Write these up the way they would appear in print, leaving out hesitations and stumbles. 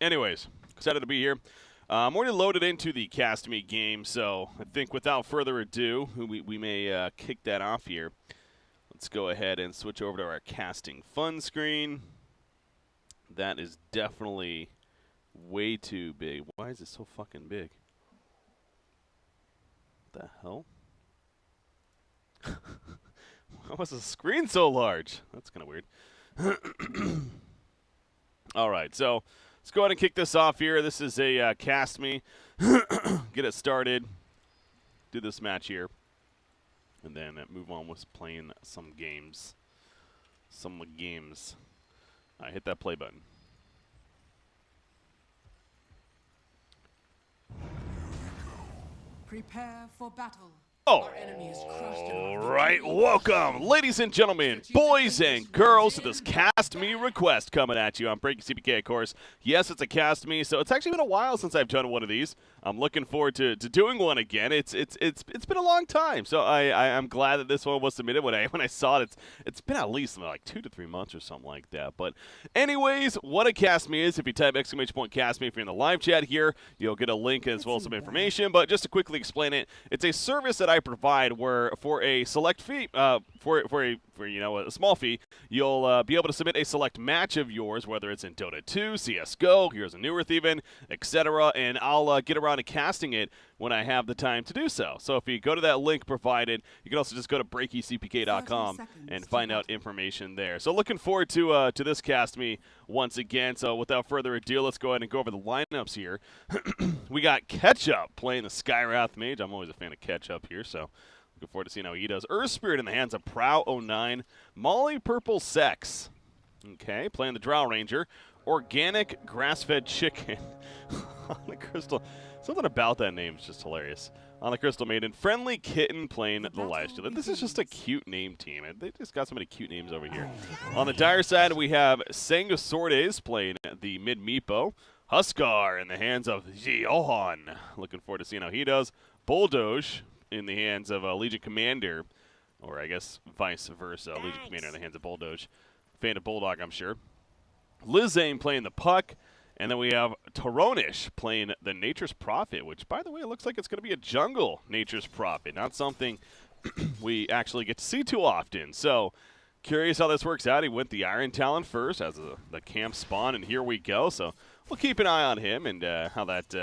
Anyways, excited to be here. I'm already loaded into the Cast Me game, so I think without further ado, we may kick that off here. Let's go ahead and switch over to our casting fun screen. That is definitely way too big. Why is it so fucking big? What the hell? Why was the screen so large? That's kind of weird. All right, so let's go ahead and kick this off here. This is a Cast Me. Get it started. Do this match here. And then move on with playing some games. All right, hit that play button. Prepare for battle. All right, welcome, ladies and gentlemen, boys and girls, to this Cast Me request coming at you. I'm Breaking CPK, of course. Yes, it's a Cast Me, so it's actually been a while since I've done one of these. I'm looking forward to doing one again. It's been a long time, so I'm glad that this one was submitted. When I saw it, it's been at least like 2 to 3 months or something like that. But anyways, what a Cast Me is, if you type _Cast Me if you're in the live chat here, you'll get a link as well as some information. But just to quickly explain it, it's a service that I provide where for a select fee, for a small fee, you'll be able to submit a select match of yours, whether it's in Dota 2, CS:GO, Heroes of New Earth even, etc., and I'll get around to casting it when I have the time to do so. So if you go to that link provided, you can also just go to breakycpk.com and find out information there. So looking forward to this Cast Me once again. So without further ado, let's go ahead and go over the lineups here. We got Ketchup playing the Skywrath Mage. I'm always a fan of Ketchup here, so looking forward to seeing how he does. Earth Spirit in the hands of Prow09. Molly Purple Sex, okay, playing the Drow Ranger. Organic Grass-Fed Chicken on the Crystal. Something about that name is just hilarious. On the Crystal Maiden. Friendly Kitten playing the Lifestealer. This is just a cute name team. They just got so many cute names over here. On the dire side, we have Sanguisordes playing the mid-Meepo. Huskar in the hands of Thejohan. Looking forward to seeing how he does. Bulldoge in the hands of Legion Commander. Or I guess vice versa. Legion Commander in the hands of Bulldoge. Fan of Bulldog, I'm sure. Lizane playing the Puck. And then we have Toronish playing the Nature's Prophet, which, by the way, looks like it's going to be a jungle Nature's Prophet. Not something we actually get to see too often. So, curious how this works out. He went the Iron Talon first as the camp spawn, and here we go. So, we'll keep an eye on him and how that's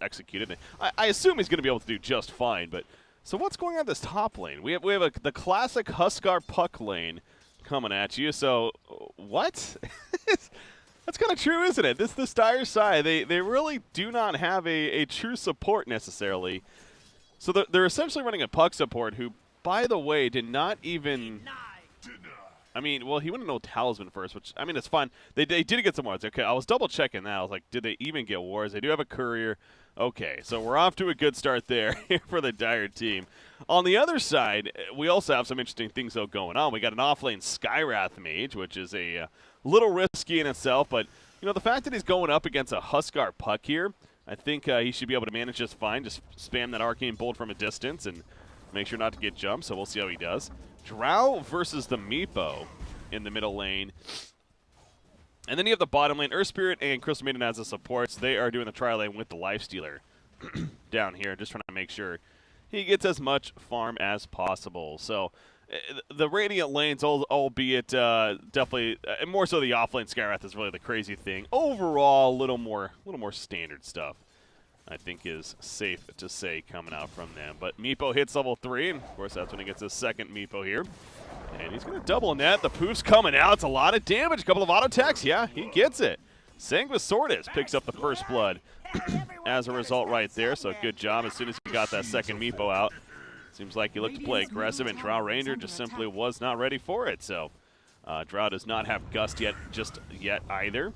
executed. I assume he's going to be able to do just fine. But so, what's going on this top lane? We have the classic Huskar Puck lane coming at you. So, what? That's kind of true, isn't it? This dire side, they really do not have a true support necessarily. So they're essentially running a Puck support who, by the way, did not even... I mean, well, he went to no Talisman first, which, I mean, it's fine. They did get some wards. Okay, I was double-checking that. I was like, did they even get wards? They do have a courier. Okay, so we're off to a good start there for the Dire team. On the other side, we also have some interesting things, though, going on. We got an off-lane Skywrath Mage, which is a little risky in itself, but, you know, the fact that he's going up against a Huskar Puck here, I think he should be able to manage just fine. Just spam that Arcane Bolt from a distance and make sure not to get jumped, so we'll see how he does. Drow versus the Meepo in the middle lane. And then you have the bottom lane, Earth Spirit and Crystal Maiden as the supports. They are doing the tri-lane with the Lifestealer down here, just trying to make sure he gets as much farm as possible. So the Radiant lanes, albeit definitely more so the offlane Skywrath is really the crazy thing. Overall, a little more standard stuff, I think, is safe to say coming out from them. But Meepo hits level 3, and of course that's when he gets his second Meepo here. And he's going to double net. The poof's coming out. It's a lot of damage. A couple of auto attacks. Yeah, he gets it. Sanguisordes picks up the first blood as a result right there. So good job as soon as he got that second Meepo out. Seems like he looked to play aggressive, and Drow Ranger just simply was not ready for it. So Drow does not have Gust just yet either.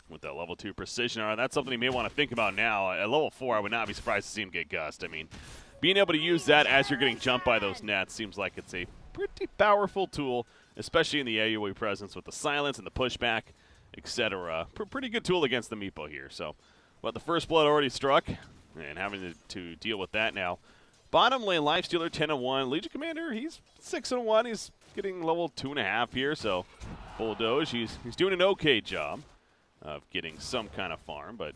With that level 2 precision, that's something he may want to think about now. At level 4, I would not be surprised to see him get Gust. I mean, being able to use that as you're getting jumped by those nets seems like it's a pretty powerful tool, especially in the AoE presence with the silence and the pushback, etc. Pretty good tool against the Meepo here. So, but the first blood already struck, and having to deal with that now. Bottom lane Lifestealer 10-1. Legion Commander, he's 6-1. He's getting level 2.5 here. So, Bulldoge, he's doing an okay job. of getting some kind of farm, but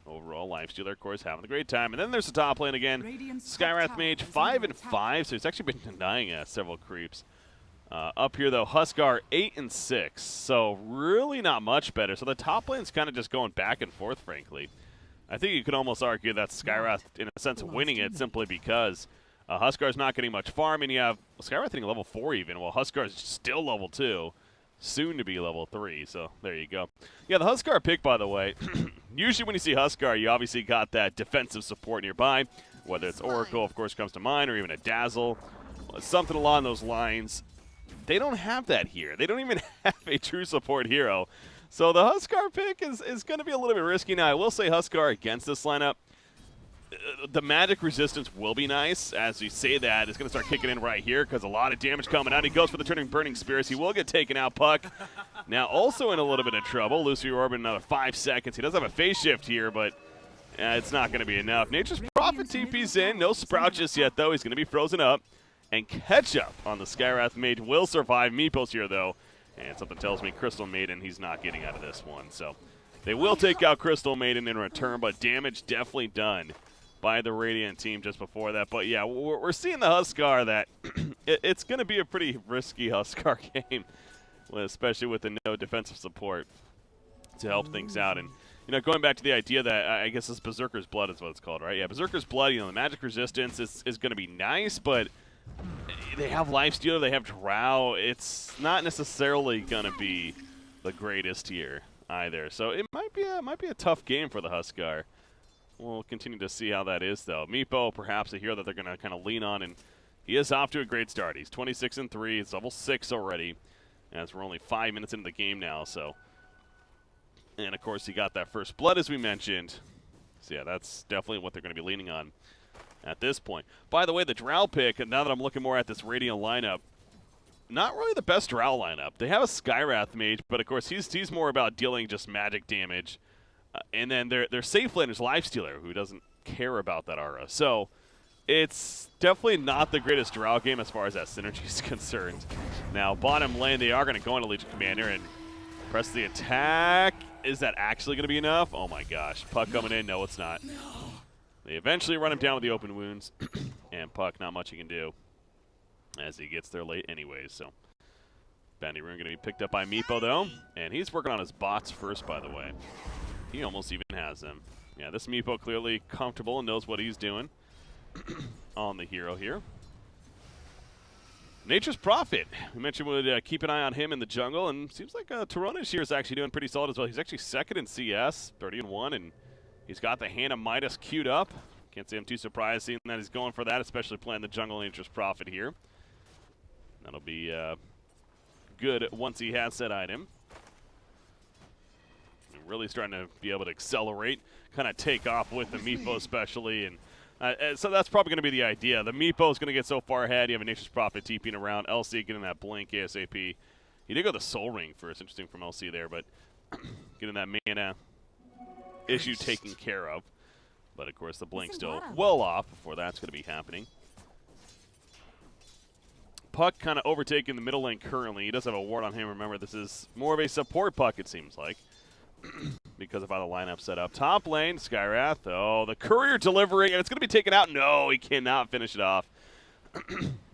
overall, Lifestealer, of course, having a great time. And then there's the top lane again. Skywrath Mage, 5 and 5, so he's actually been denying several creeps. Up here, though, Huskar, 8 and 6, so really not much better. So the top lane's kind of just going back and forth, frankly. I think you could almost argue that Skywrath, in a sense, winning it simply because Huskar's not getting much farm, and you have Skywrath hitting level 4 even, while Huskar's still level 2. Soon to be level 3, so there you go. Yeah, the Huskar pick, by the way, usually when you see Huskar, you obviously got that defensive support nearby, whether it's Oracle, of course, comes to mind, or even a Dazzle, something along those lines. They don't have that here. They don't even have a true support hero. So the Huskar pick is going to be a little bit risky. Now, I will say Huskar against this lineup, the magic resistance will be nice. As we say that, it's going to start kicking in right here because a lot of damage coming out. He goes for the turning Burning Spears. He will get taken out, Puck. Now also in a little bit of trouble. Lucy Orban another 5 seconds. He does have a phase shift here, but it's not going to be enough. Nature's Prophet TP's in. No Sprout just yet, though. He's going to be frozen up. And catch up on the Skywrath Mage will survive. Meepos here, though. And something tells me Crystal Maiden, he's not getting out of this one. So they will take out Crystal Maiden in return, but damage definitely done by the Radiant team just before that. But yeah, we're seeing the Huskar that it's going to be a pretty risky Huskar game, especially with the no defensive support to help things out. And, you know, going back to the idea that I guess this Berserker's Blood is what it's called, right? Yeah, Berserker's Blood, you know, the magic resistance is going to be nice, but they have Lifestealer, they have Drow. It's not necessarily going to be the greatest here either. So it might be a tough game for the Huskar. We'll continue to see how that is, though. Meepo, perhaps a hero that they're going to kind of lean on, and he is off to a great start. He's 26 and 3. It's level 6 already, as we're only 5 minutes into the game now. So, and of course, he got that first blood, as we mentioned. So yeah, that's definitely what they're going to be leaning on at this point. By the way, the Drow pick, and now that I'm looking more at this Radiant lineup, not really the best Drow lineup. They have a Skywrath Mage, but of course, he's more about dealing just magic damage. And then their safe lane is Lifestealer, who doesn't care about that aura. So it's definitely not the greatest Drow game as far as that synergy is concerned. Now, bottom lane, they are going to go into Legion Commander and press the attack. Is that actually going to be enough? Oh my gosh. Puck coming in. No, it's not. They eventually run him down with the open wounds. And Puck, not much he can do as he gets there late anyways. So Bounty Rune going to be picked up by Meepo, though. And he's working on his bots first, by the way. He almost even has them. Yeah, this Meepo clearly comfortable and knows what he's doing on the hero here. Nature's Prophet. We mentioned we would keep an eye on him in the jungle, and seems like Toronish here is actually doing pretty solid as well. He's actually second in CS, 30 and 1, and he's got the Hand of Midas queued up. Can't say I'm too surprised seeing that he's going for that, especially playing the jungle Nature's Prophet here. That'll be good once he has that item. Really starting to be able to accelerate, kind of take off with the Meepo especially, and so that's probably going to be the idea. The Meepo is going to get so far ahead. You have a Nature's Prophet TPing around. LC getting that blink ASAP. He did go the Soul Ring first. Interesting from LC there, but getting that mana issue taken care of. But of course the blink still well off before that's going to be happening. Puck kind of overtaking the middle lane currently. He does have a ward on him. Remember, this is more of a support Puck, it seems like. Because of how the lineup's set up. Top lane, Skywrath. Oh, the courier delivering, and it's going to be taken out. No, he cannot finish it off.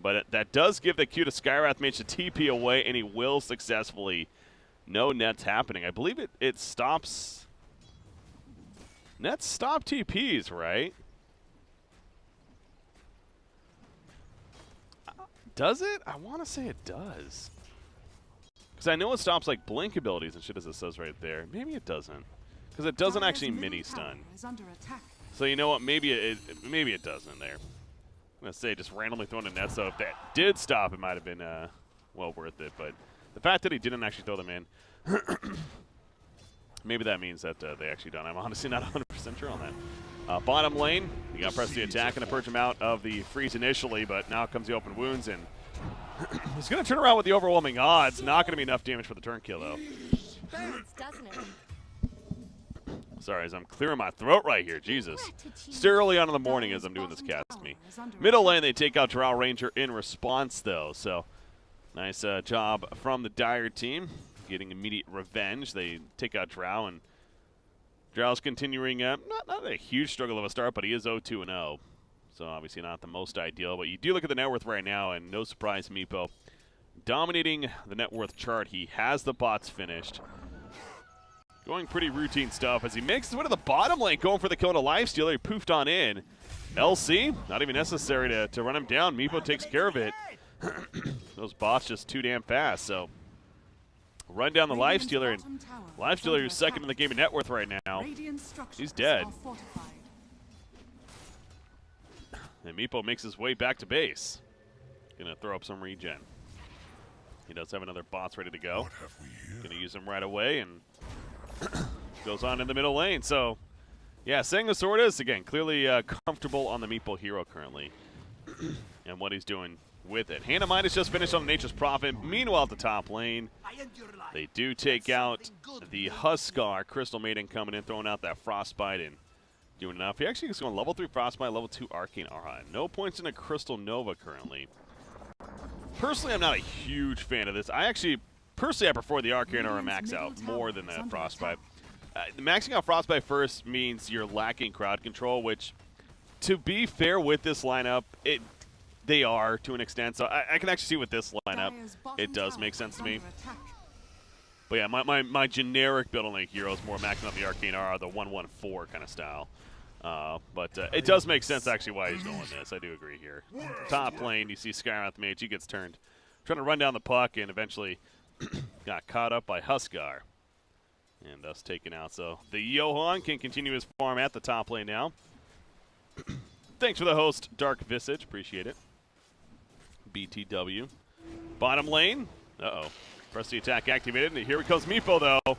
But that does give the cue to Skywrath Mage to TP away, and he will successfully. No nets happening. I believe it stops. Nets stop TPs, right? Does it? I want to say it does. Because I know it stops like blink abilities and shit as it says right there. Maybe it doesn't. Because it doesn't actually mini stun. So you know what? Maybe it doesn't there. I'm going to say just randomly throwing a net. So if that did stop, it might have been well worth it. But the fact that he didn't actually throw them in, maybe that means that they actually don't. I'm honestly not 100% sure on that. Bottom lane, you got to press the attack and to purge him out of the freeze initially, but now comes the open wounds, and he's going to turn around with the overwhelming odds. Not going to be enough damage for the turn kill, though. Sorry, as I'm clearing my throat right here. Jesus. Still early on in the morning as I'm doing this cast me. Middle lane, they take out Drow Ranger in response, though. So, nice job from the Dire team. Getting immediate revenge. They take out Drow, and Drow's continuing, not a huge struggle of a start, but he is 0-2-0. So obviously not the most ideal. But you do look at the net worth right now, and no surprise, Meepo dominating the net worth chart. He has the bots finished. Going pretty routine stuff as he makes his way to the bottom lane, going for the kill on a lifestealer. He poofed on in. LC, not even necessary to run him down. Meepo takes care of it. Those bots just too damn fast, so run down the lifestealer, and lifestealer who's second in the game of net worth right now, he's dead. And Meepo makes his way back to base. Gonna throw up some regen. He does have another bots ready to go. Gonna use him right away, and goes on in the middle lane. So, yeah, saying the sword is, again, clearly comfortable on the Meepo hero currently. And what he's doing with it. Hand of Mine is just finished on Nature's Prophet. Meanwhile, at the top lane, they do take out the Huskar. Crystal Maiden coming in, throwing out that Frostbite and doing enough. He actually is going level 3 Frostbite, level 2 Arcane Aura. No points in a Crystal Nova currently. Personally, I'm not a huge fan of this. Personally, I prefer the Arcane Aura max out more than the Frostbite. Maxing out Frostbite first means you're lacking crowd control, which, to be fair with this lineup, they are to an extent. So I can actually see with this lineup, it does make sense to me. But yeah, my generic build on the hero is more maxing out the Arcane Aura, the 1-1-4 kind of style. But it does make sense actually why he's going this. I do agree here. Top lane, you see Skywrath Mage. He gets turned, trying to run down the puck, and eventually got caught up by Huskar. And thus taken out. So Thejohan can continue his farm at the top lane now. Thanks for the host, Dark Visage. Appreciate it. BTW. Bottom lane. Uh-oh. Press the attack activated. And here comes Meepo, though.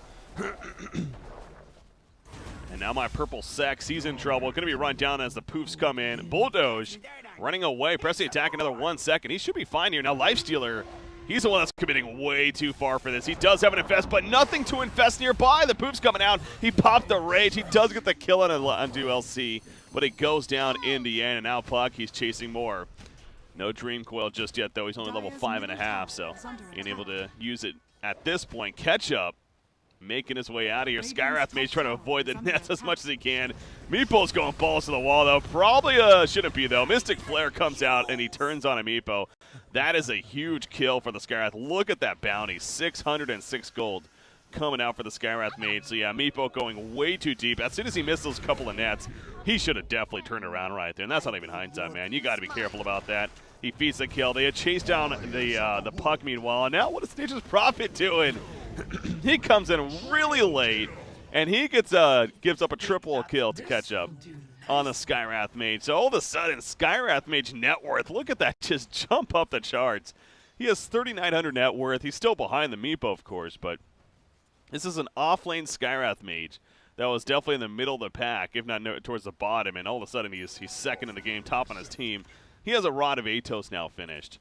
And now my purple sex. He's in trouble. Going to be run down as the poofs come in. Bulldoge running away. Press the attack another 1 second. He should be fine here. Now Lifestealer. He's the one that's committing way too far for this. He does have an infest, but nothing to infest nearby. The poof's coming out. He popped the rage. He does get the kill on undo LC, but it goes down in the end. And now Puck, he's chasing more. No Dream Coil just yet, though. He's only level 5.5, so being able to use it at this point. Catch up, making his way out of here. Skywrath Mage trying to avoid the nets as much as he can. Meepo's going balls to the wall, though. Probably shouldn't be, though. Mystic Flare comes out, and he turns on a Meepo. That is a huge kill for the Skywrath. Look at that bounty. 606 gold coming out for the Skywrath Mage. So, yeah, Meepo going way too deep. As soon as he missed those couple of nets, he should have definitely turned around right there. And that's not even hindsight, man. You got to be careful about that. He feeds the kill. They had chased down the puck meanwhile. And now what is Nature's Prophet doing? He comes in really late, and he gives up a triple kill to catch up on the Skywrath Mage. So all of a sudden, Skywrath Mage net worth, look at that, just jump up the charts. He has 3,900 net worth. He's still behind the Meepo, of course, but this is an off-lane Skywrath Mage that was definitely in the middle of the pack, if not towards the bottom, and all of a sudden he's second in the game, top on his team. He has a Rod of Atos now finished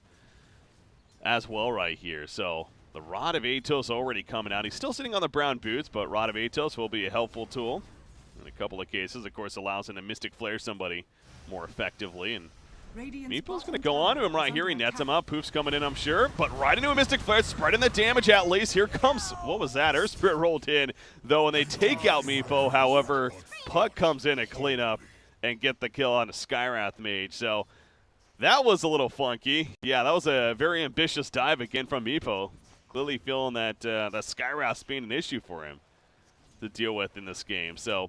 as well right here. So the Rod of Atos already coming out. He's still sitting on the brown boots, but Rod of Atos will be a helpful tool in a couple of cases. Of course, allows him to Mystic Flare somebody more effectively. And Meepo's going to go on to him right here. He nets him up. Poof's coming in, I'm sure. But right into a Mystic Flare, spreading the damage at least. Here comes, what was that? Earth Spirit rolled in, though, and they take out Meepo. However, Puck comes in to clean up and get the kill on a Skywrath Mage. So that was a little funky. Yeah, that was a very ambitious dive again from Meepo. Clearly feeling that Skywrath's being an issue for him to deal with in this game. So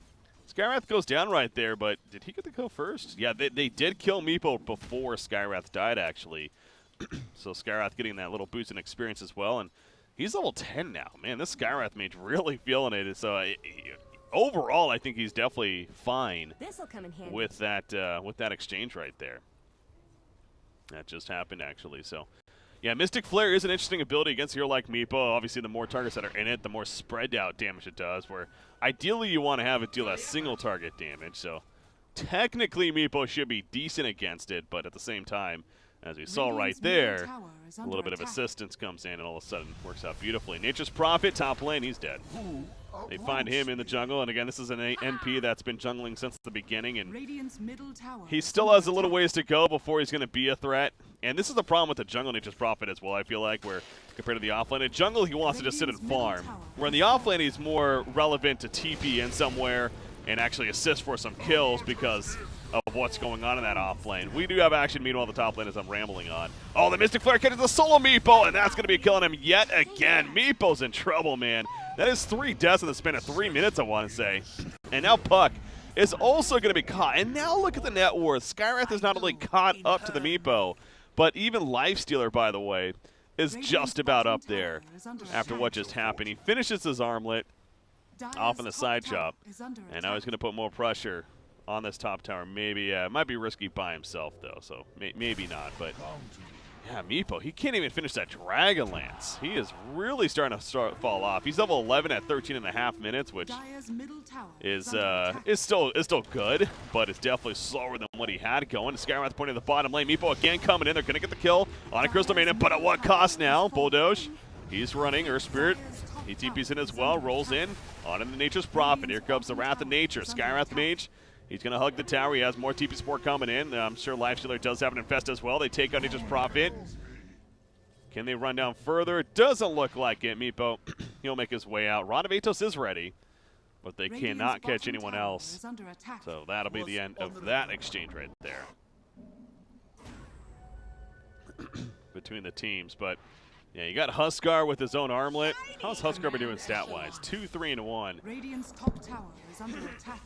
Skywrath goes down right there, but did he get the kill first? Yeah, they did kill Meepo before Skywrath died, actually. So Skywrath getting that little boost in experience as well, and he's level 10 now. Man, this Skywrath Mage really feeling it. So overall, I think he's definitely fine with that exchange right there. That just happened, actually. So, yeah, Mystic Flare is an interesting ability against a hero like Meepo. Obviously, the more targets that are in it, the more spread out damage it does, where ideally you want to have it deal that single target damage. So, technically, Meepo should be decent against it, but at the same time, as we saw right there, a little bit of assistance comes in, and all of a sudden works out beautifully. Nature's Prophet, top lane, he's dead. They find him in the jungle, and again, this is an NP that's been jungling since the beginning, and he still has a little ways to go before he's going to be a threat. And this is the problem with the jungle Nature's Prophet as well, I feel like, where compared to the offlane, in jungle he wants to just sit and farm, where in the offlane he's more relevant to TP in somewhere and actually assist for some kills because of what's going on in that offlane. We do have action, meanwhile, the top lane as I'm rambling on. Oh, the Mystic Flare catches the solo Meepo, and that's going to be killing him yet again. Meepo's in trouble, man. That is 3 deaths in the span of 3 minutes, I want to say. And now Puck is also going to be caught. And now look at the net worth. Skywrath is not only caught up to the Meepo, but even Lifestealer, by the way, is just about up there after what just happened. He finishes his armlet off in the side chop, and now he's going to put more pressure on this top tower. Maybe, it might be risky by himself, though, so maybe not. But, yeah, Meepo, he can't even finish that Dragonlance. He is really starting to fall off. He's level 11 at 13.5 minutes, which is still good, but it's definitely slower than what he had going. Skywrath pointing to the bottom lane. Meepo again coming in. They're going to get the kill on a Crystal Maiden, but at what cost now? Bulldoge, he's running. Earth Spirit, he TP's in as well, rolls in on into Nature's Prophet. Here comes the Wrath of Nature. Skywrath Mage, he's going to hug the tower. He has more TP support coming in. I'm sure Lifestealer does have an infest as well. They take out Nature's Prophet. Can they run down further? It doesn't look like it. Meepo, he'll make his way out. Rod of Atos is ready, but they cannot catch anyone else. So that'll be the end of that exchange right there between the teams. But yeah, you got Huskar with his own armlet. How's Huskar been doing stat-wise? 2, 3, and 1. Radiant's top tower is under attack.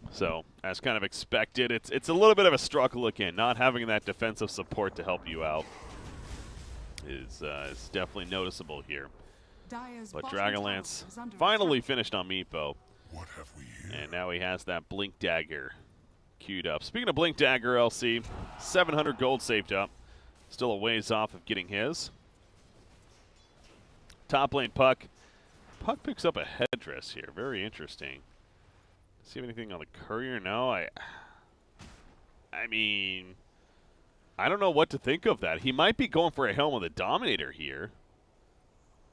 So, as kind of expected, it's a little bit of a struggle again. Not having that defensive support to help you out is definitely noticeable here. But Dragonlance finally finished on Meepo. What have we here? And now he has that Blink Dagger queued up. Speaking of Blink Dagger, LC, 700 gold saved up. Still a ways off of getting his. Top lane Puck. Puck picks up a headdress here. Very interesting. See anything on the courier? No, I mean, I don't know what to think of that. He might be going for a helm with a Dominator here.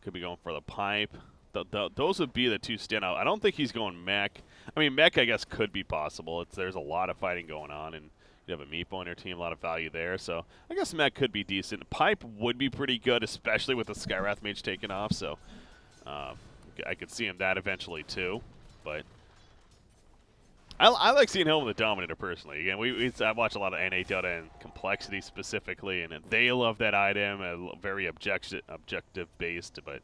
Could be going for the pipe. Those would be the two standout. I don't think he's going mech. I mean, mech I guess could be possible. There's a lot of fighting going on, and you have a Meepo on your team, a lot of value there. So I guess mech could be decent. Pipe would be pretty good, especially with the Skywrath Mage taking off. So I could see him that eventually too. But I like seeing him with the Dominator personally. Again, I watch a lot of NA Dota and Complexity specifically, and they love that item, very objective based. But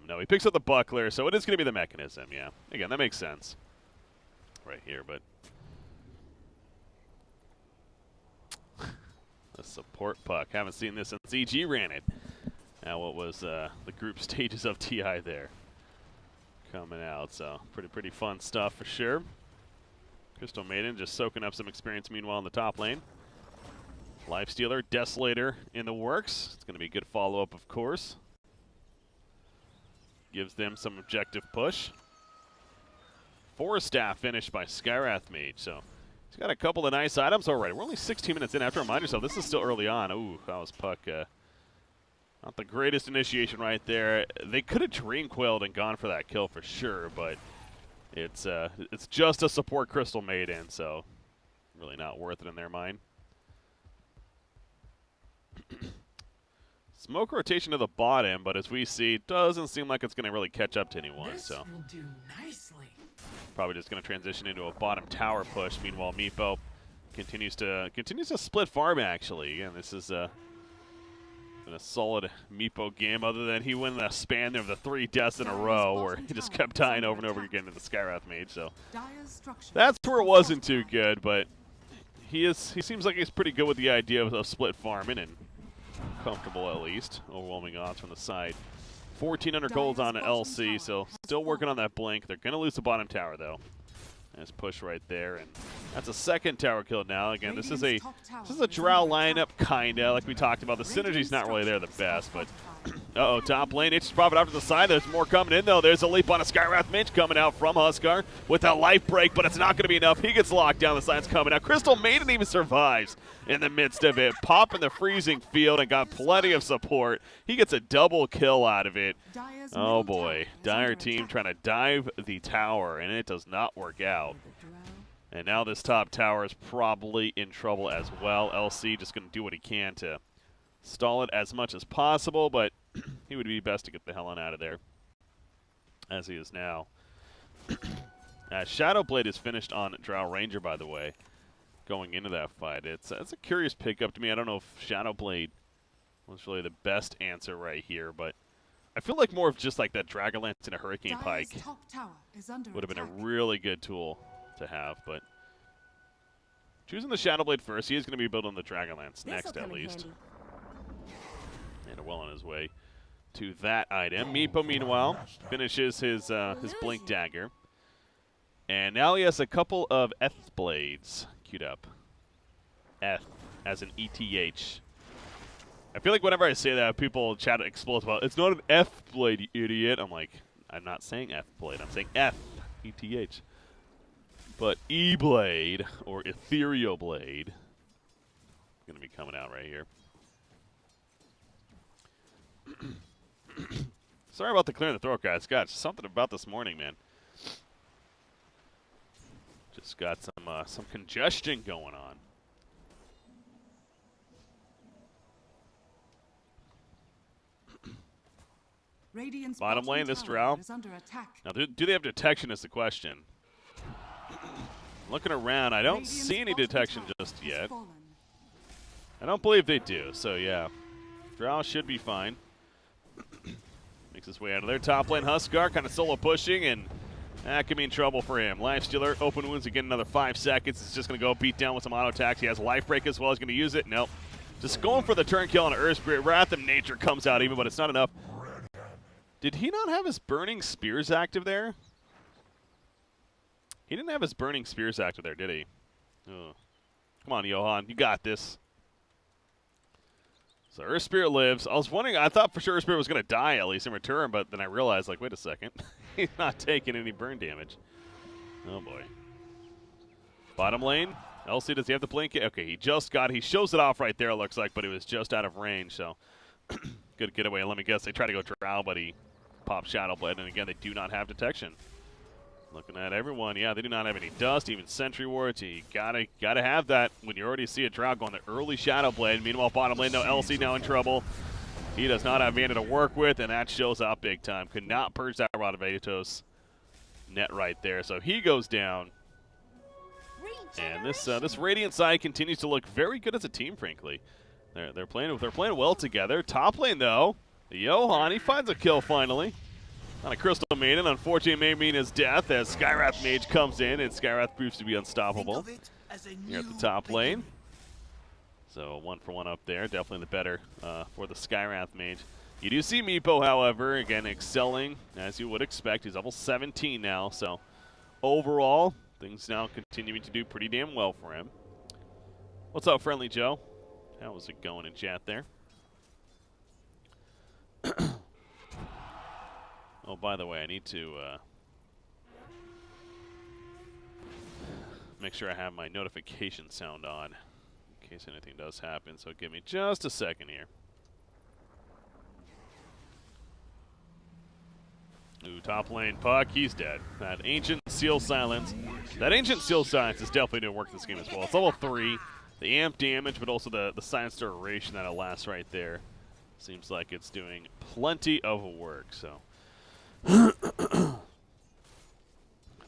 no, he picks up the Buckler, so it is going to be the mechanism. Yeah, again, that makes sense right here. But the support Puck, haven't seen this since EG ran it. Now what was the group stages of TI there coming out? So pretty fun stuff for sure. Crystal Maiden just soaking up some experience meanwhile in the top lane. Lifestealer, Desolator in the works. It's going to be a good follow-up, of course. Gives them some objective push. Forest Staff finished by Skywrath Mage, so he's got a couple of nice items already. We're only 16 minutes in. I have to remind yourself, this is still early on. Ooh, that was Puck. Not the greatest initiation right there. They could have Dream Quilled and gone for that kill for sure, but it's just a support Crystal Maiden, so really not worth it in their mind. Smoke rotation to the bottom, but as we see, doesn't seem like it's going to really catch up to anyone. So will do nicely. Probably just going to transition into a bottom tower push. Meanwhile, Meepo continues to split farm. Actually, and this is been a solid Meepo game, other than he won the span of the 3 deaths in a row where he just kept dying over and over again to the Skywrath Mage. So that's where it wasn't too good, but he seems like he's pretty good with the idea of split farming and comfortable at least. Overwhelming odds from the side. 1,400 golds on LC, so still working on that blink. They're going to lose the bottom tower though. Nice push right there, and that's a second tower kill now. Again, this is a Drow lineup, kinda like we talked about. The synergy's not really there the best, but Uh-oh, top lane. Nature's Prophet out to the side. There's more coming in, though. There's a leap on a Skywrath Mage coming out from Huskar with a life break, but it's not going to be enough. He gets locked down. The side's coming out. Crystal Maiden even survives in the midst of it. Pop in the freezing field and got plenty of support. He gets a double kill out of it. Oh, boy. Dire team trying to dive the tower, and it does not work out. And now this top tower is probably in trouble as well. LC just going to do what he can to stall it as much as possible, but he would be best to get the hell on out of there, as he is now. Shadowblade is finished on Drow Ranger, by the way, going into that fight. It's a curious pickup to me. I don't know if Shadowblade was really the best answer right here, but I feel like more of just like that Dragonlance and a Hurricane Pike would have been a really good tool to have, but choosing the Shadowblade first, he is going to be building the Dragonlance next at least. And well on his way to that item. Meepo, meanwhile, finishes his Blink Dagger. And now he has a couple of Eth Blades queued up. Eth, as an ETH. I feel like whenever I say that, people chat explodes about, it's not an F Blade, you idiot. I'm like, I'm not saying F Blade, I'm saying F, ETH. But E-Blade, or Ethereal Blade, going to be coming out right here. Sorry about the clearing the throat, guys. Got something about this morning, man. Just got some congestion going on. Bottom lane, this Drow. Now, do they have detection is the question. Looking around, I don't see any detection just yet. I don't believe they do, so yeah. Drow should be fine. Makes his way out of there. Top lane, Huskar kind of solo pushing, and that could mean trouble for him. Lifestealer, open wounds again, another 5 seconds. It's just going to go beat down with some auto attacks. He has life break as well. He's going to use it. Nope. Just going for the turn kill on Earth Spirit. Wrath of Nature comes out even, but it's not enough. Did he not have his Burning Spears active there? He didn't have his Burning Spears active there, did he? Oh. Come on, Johan. You got this. So Earth Spirit lives. I was wondering, I thought for sure Earth Spirit was going to die at least in return, but then I realized, like, wait a second. He's not taking any burn damage. Oh, boy. Bottom lane. LC, does he have the blink? Okay, he shows it off right there, it looks like, but it was just out of range, so good getaway. Let me guess, they try to go Drow, but he popped Shadowblade, and again, they do not have detection. Looking at everyone, yeah, they do not have any dust, even Sentry Wards. You gotta have that when you already see a Drow going the early Shadowblade. Meanwhile, bottom lane, no LC now in trouble. He does not have mana to work with, and that shows up big time. Could not purge that Rod of Aetos net right there, so he goes down. And this Radiant side continues to look very good as a team, frankly. They're playing well together. Top lane though, Johan, he finds a kill finally on a Crystal Maiden. Unfortunately, may mean his death as Skywrath Mage comes in, and Skywrath proves to be unstoppable here at the top lane. So 1-for-1 up there, definitely the better for the Skywrath Mage. You do see Meepo, however, again excelling as you would expect. He's level 17 now, so overall things now continuing to do pretty damn well for him. What's up, Friendly Joe? How's it going in chat there? Oh, by the way, I need to make sure I have my notification sound on in case anything does happen, so give me just a second here. Ooh, top lane Puck, he's dead. That Ancient Seal Silence. That Ancient Seal Silence is definitely going to work this game as well. It's level 3. The amp damage, but also the silence duration that it lasts right there. Seems like it's doing plenty of work, so.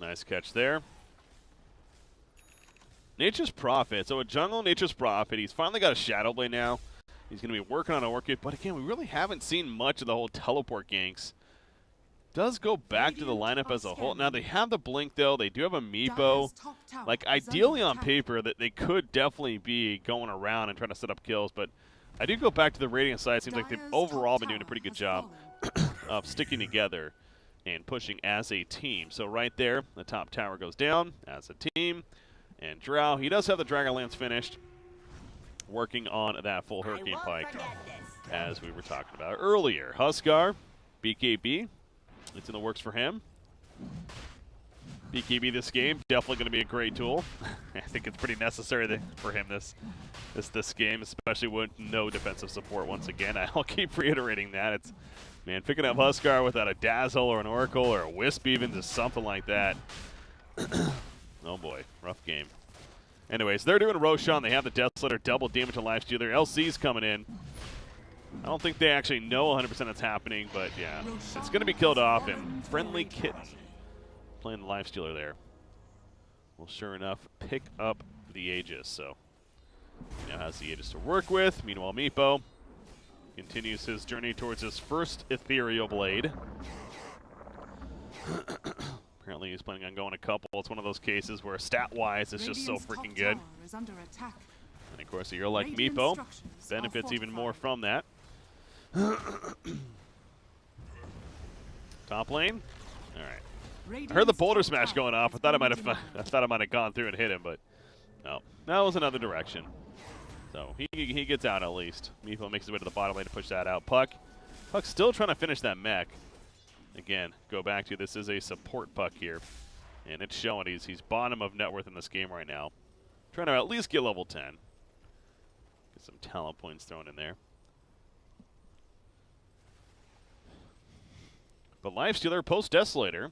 Nice catch there. Nature's Prophet. So a jungle Nature's Prophet. He's finally got a Shadowblade now. He's going to be working on a Orchid, but again, we really haven't seen much of the whole teleport ganks. Does go back to the lineup as a whole. Now they have the blink though. They do have a Meepo. Like ideally on paper that they could definitely be going around and trying to set up kills, but I do go back to the Radiant side. It seems like they've overall been doing a pretty good job of sticking together and pushing as a team. So right there, the top tower goes down as a team. And Drow, he does have the Dragonlance finished, working on that full Hurricane Pike. as we were talking about earlier. Huskar, BKB, it's in the works for him. BKB this game, definitely going to be a great tool. I think it's pretty necessary for him this game, especially with no defensive support once again. I'll keep reiterating that. It's, man, picking up Huskar without a Dazzle or an Oracle or a Wisp even, just something like that. Oh boy, rough game. Anyways, they're doing Roshan. They have the Death Slitter, double damage on Lifestealer. LC's coming in. I don't think they actually know 100% that's happening, but yeah, it's going to be killed off, and Friendly Kitten playing the Lifestealer there will sure enough pick up the Aegis, so now has the Aegis to work with. Meanwhile, Meepo continues his journey towards his first Ethereal Blade. Apparently he's planning on going a couple. It's one of those cases where stat-wise it's just so freaking good. And of course, a hero like Meepo benefits even more from that. Top lane. All right. I heard the boulder smash going off. I thought I might have gone through and hit him, but no, that was another direction. So he gets out at least. Meepo makes his way to the bottom lane to push that out. Puck's still trying to finish that mech. Again, go back to this is a support Puck here, and it's showing he's bottom of net worth in this game right now. Trying to at least get level 10. Get some talent points thrown in there. But Lifestealer post Desolator,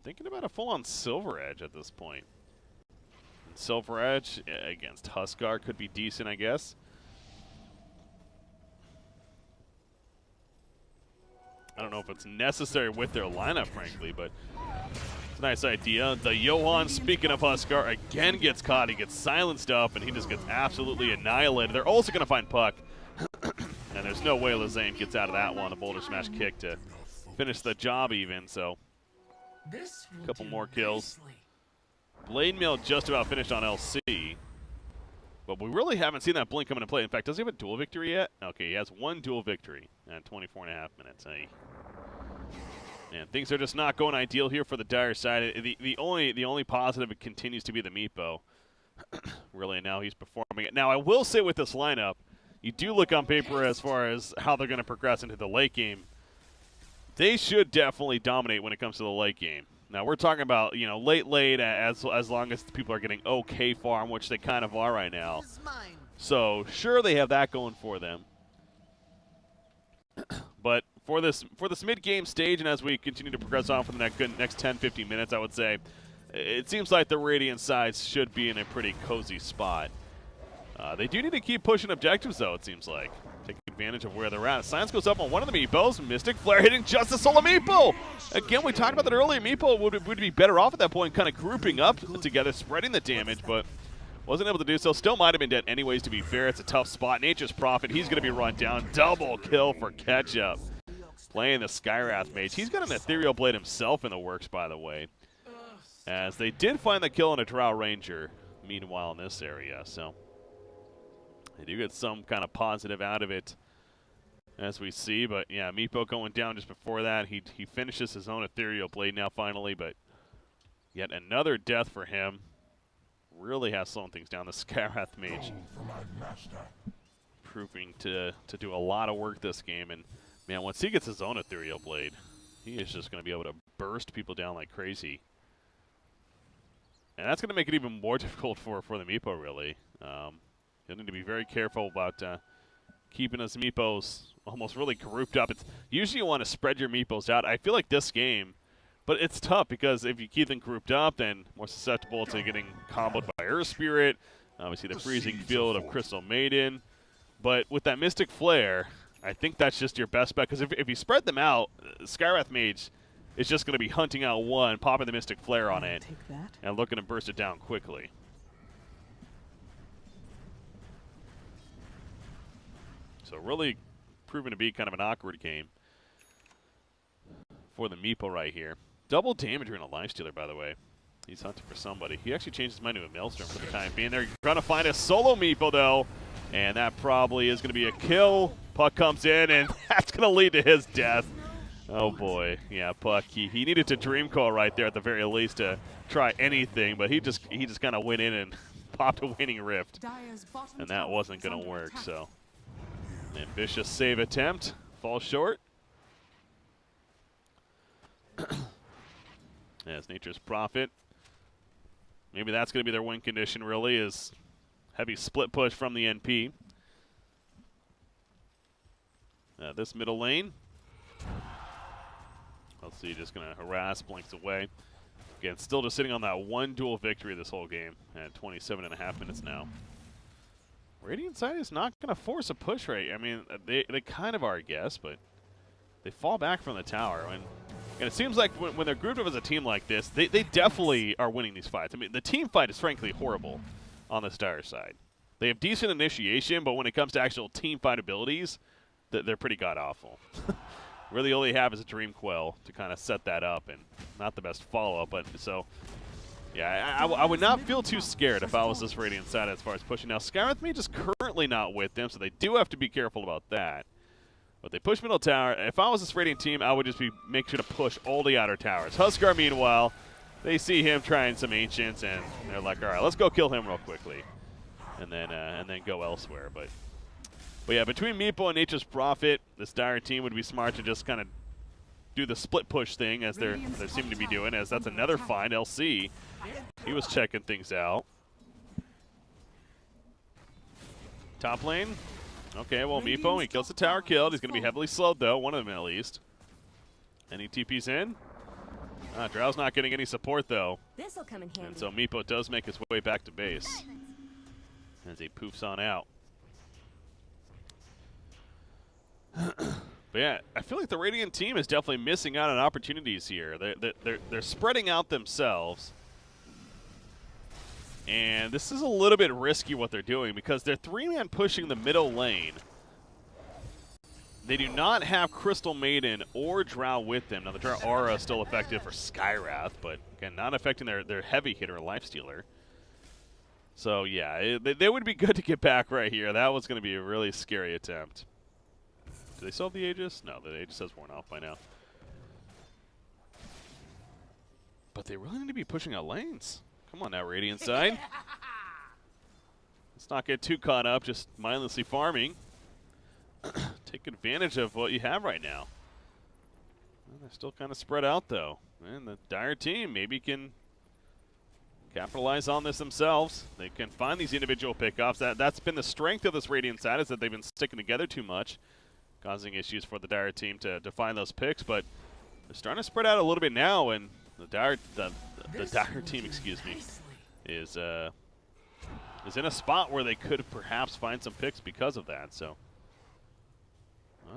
thinking about a full-on Silver Edge at this point. And Silver Edge against Huskar could be decent, I guess. I don't know if it's necessary with their lineup, frankly, but it's a nice idea. Thejohan, speaking of Huskar, again gets caught. He gets silenced up, and he just gets absolutely annihilated. They're also going to find Puck, and there's no way Lazane gets out of that one. A boulder smash kick to finish the job even, so a couple more kills. Blade Mail just about finished on LC, but we really haven't seen that blink come into play. In fact, does he have a dual victory yet? Okay, he has one dual victory in 24.5 minutes. Hey. And things are just not going ideal here for the Dire side. The only positive, it continues to be the Meepo. Really, now he's performing it. Now, I will say with this lineup, you do look on paper as far as how they're going to progress into the late game. They should definitely dominate when it comes to the late game. Now, we're talking about, you know, late as long as people are getting okay farm, which they kind of are right now. So, sure, they have that going for them. But for this mid-game stage, and as we continue to progress on for the next 10-15 minutes, I would say, it seems like the Radiant sides should be in a pretty cozy spot. They do need to keep pushing objectives, though, it seems like. Take advantage of where they're at. Silence goes up on one of the Meepos. Mystic Flare hitting just a solo Meepo. Again, we talked about that earlier. Meepo would be better off at that point, kind of grouping up together, spreading the damage, but wasn't able to do so. Still might have been dead anyways, to be fair. It's a tough spot. Nature's Prophet, he's going to be run down. Double kill for Ketchup. Playing the Skywrath Mage. He's got an Ethereal Blade himself in the works, by the way. As they did find the kill on a Drow Ranger, meanwhile, in this area. So they do get some kind of positive out of it, as we see. But yeah, Meepo going down just before that. He finishes his own Ethereal Blade now, finally. But yet another death for him. Really has slowed things down. The Skywrath Mage proving to do a lot of work this game. And man, once he gets his own Ethereal Blade, he is just going to be able to burst people down like crazy. And that's going to make it even more difficult for the Meepo, really. You'll need to be very careful about keeping his Meepos almost really grouped up. Usually you want to spread your Meepos out. I feel like this game, but it's tough because if you keep them grouped up, then more susceptible to getting comboed by Earth Spirit. Obviously the Freezing Field of Crystal Maiden. But with that Mystic Flare, I think that's just your best bet, because if you spread them out, Skywrath Mage is just going to be hunting out one, popping the Mystic Flare on it, and looking to burst it down quickly. So really proving to be kind of an awkward game for the Meepo right here. Double damage in a Lifestealer, by the way. He's hunting for somebody. He actually changed his mind to a Maelstrom for the time being. They're going to find a solo Meepo, though, and that probably is going to be a kill. Puck comes in, and that's going to lead to his death. Oh, boy. Yeah, Puck, he needed to Dream Call right there at the very least to try anything, but he just kind of went in and popped a Waning Rift, and that wasn't going to work. So Ambitious save attempt. Falls short. As Nature's Prophet. Maybe that's going to be their win condition, really, is heavy split push from the NP. This middle lane. LC just going to harass, blinks away. Again, still just sitting on that one duel victory this whole game at 27.5 minutes now. Radiant side is not going to force a push rate. I mean, they kind of are, I guess, but they fall back from the tower. And it seems like when they're grouped up as a team like this, they definitely are winning these fights. I mean, the team fight is frankly horrible on the Dire side. They have decent initiation, but when it comes to actual team fight abilities, they're pretty god-awful. Really all they have is a Dream Quell to kind of set that up, and not the best follow-up. But so, yeah, I would not feel too scared if I was this Radiant side as far as pushing. Now, Skywrath Mage is currently not with them, so they do have to be careful about that. But they push middle tower. If I was this Radiant team, I would just make sure to push all the outer towers. Huskar, meanwhile, they see him trying some Ancients, and they're like, all right, let's go kill him real quickly, and then go elsewhere. But yeah, between Meepo and Nature's Prophet, this Dire team would be smart to just kind of do the split push thing as they seem to be doing, as that's another find. LC, he was checking things out. Top lane. Okay, well, Meepo, he kills the tower killed. He's going to be heavily slowed, though, one of them at least. Any TP's in? Drow's not getting any support, though. This'll come in handy. And so Meepo does make his way back to base as he poofs on out. But yeah, I feel like the Radiant team is definitely missing out on opportunities here. They're spreading out themselves. And this is a little bit risky what they're doing because they're three-man pushing the middle lane. They do not have Crystal Maiden or Drow with them. Now, the Drow Aura is still effective for Skywrath, but again, not affecting their heavy hitter, Lifestealer. So, yeah, they would be good to get back right here. That was going to be a really scary attempt. Do they still have the Aegis? No, the Aegis has worn off by now. But they really need to be pushing out lanes. Come on now, Radiant side. Let's not get too caught up just mindlessly farming. Take advantage of what you have right now. Well, they're still kind of spread out, though. And the Dire team maybe can capitalize on this themselves. They can find these individual pickoffs. That's been the strength of this Radiant side, is that they've been sticking together too much, causing issues for the Dire team to find those picks. But they're starting to spread out a little bit now, and the Dire team, excuse me, is in a spot where they could perhaps find some picks because of that. So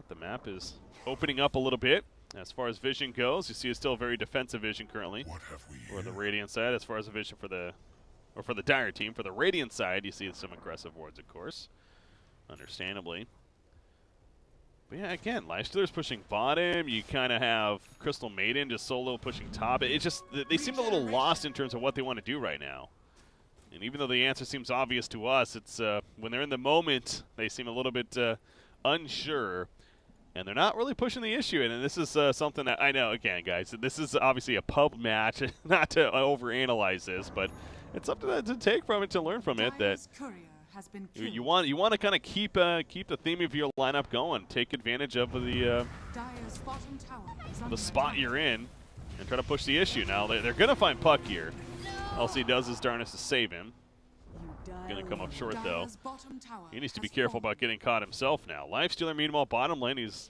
the map is opening up a little bit as far as vision goes. You see it's still very defensive vision currently for the Radiant side. As far as the vision for the Dire team, for the Radiant side, you see some aggressive wards, of course, understandably. But yeah, again, Lifestealer's pushing bottom. You kind of have Crystal Maiden just solo pushing top. It's just, they seem a little lost in terms of what they want to do right now. And even though the answer seems obvious to us, it's when they're in the moment, they seem a little bit unsure. And they're not really pushing the issue. And this is something that I know, again, guys, this is obviously a pub match, not to overanalyze this, but it's something to take from it, to learn from it, that you want to kind of keep the theme of your lineup going. Take advantage of the spot you're in and try to push the issue. Now, they're going to find Puck here. LC does his darnest to save him. Going to come up short, though. He needs to be careful about getting caught himself now. Lifestealer, meanwhile, bottom lane, he's